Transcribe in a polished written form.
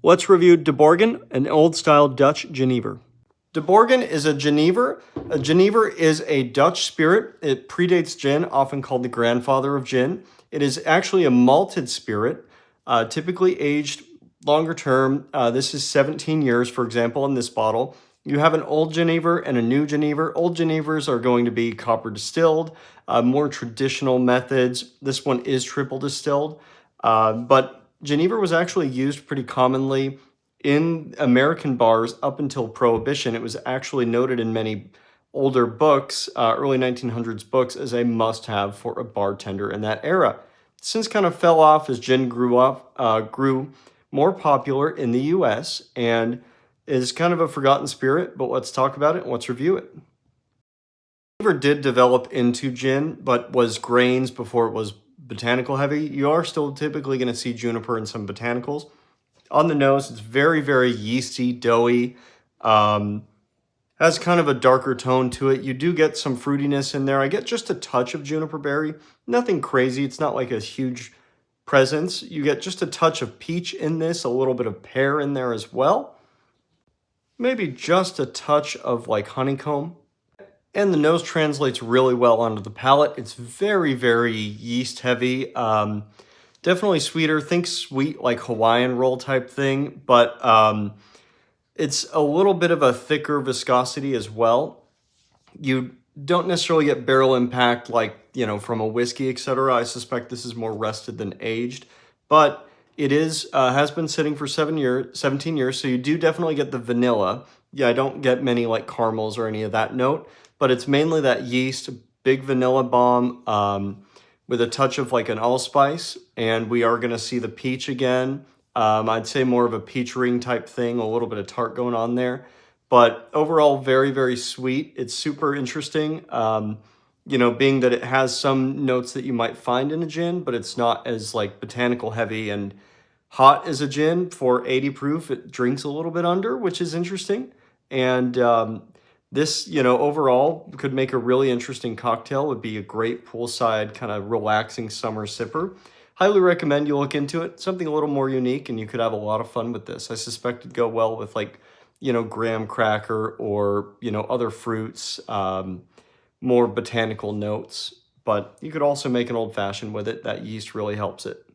Let's review Deborgen, an old-style Dutch Genever. Deborgen is a Genever. A Genever is a Dutch spirit. It predates gin, often called the grandfather of gin. It is actually a malted spirit, typically aged longer term. This is 17 years, for example, in this bottle. You have an old Genever and a new Genever. Old Genevers are going to be copper distilled, more traditional methods. This one is triple distilled, but Genever was actually used pretty commonly in American bars up until Prohibition. It was actually noted in many older books, early 1900s books, as a must-have for a bartender in that era. Since kind of fell off as gin grew more popular in the U.S. and is kind of a forgotten spirit, but let's talk about it and let's review it. Genever did develop into gin, but was grains before it was botanical heavy. You are still typically going to see juniper and some botanicals. On the nose, it's very, very yeasty, doughy, has kind of a darker tone to it. You do get some fruitiness in there. I get just a touch of juniper berry, nothing crazy. It's not like a huge presence. You get just a touch of peach in this, a little bit of pear in there as well. Maybe just a touch of like honeycomb. And the nose translates really well onto the palate. It's very, very yeast heavy. Definitely sweeter. Think sweet like Hawaiian roll type thing, but it's a little bit of a thicker viscosity as well. You don't necessarily get barrel impact like, you know, from a whiskey, etc. I suspect this is more rested than aged, but it is has been sitting for 17 years, so you do definitely get the vanilla. Yeah, I don't get many like caramels or any of that note, but it's mainly that yeast, big vanilla bomb, with a touch of like an allspice, and we are going to see the peach again. I'd say more of a peach ring type thing, a little bit of tart going on there. But overall, very, very sweet. It's super interesting, you know, being that it has some notes that you might find in a gin, but it's not as like botanical heavy and hot as a gin. For 80 proof, it drinks a little bit under, which is interesting. And this, you know, overall could make a really interesting cocktail, would be a great poolside kind of relaxing summer sipper. Highly recommend you look into it. Something a little more unique, and you could have a lot of fun with this. I suspect it'd go well with like, you know, graham cracker or, you know, other fruits, more botanical notes. But you could also make an old fashioned with it. That yeast really helps it.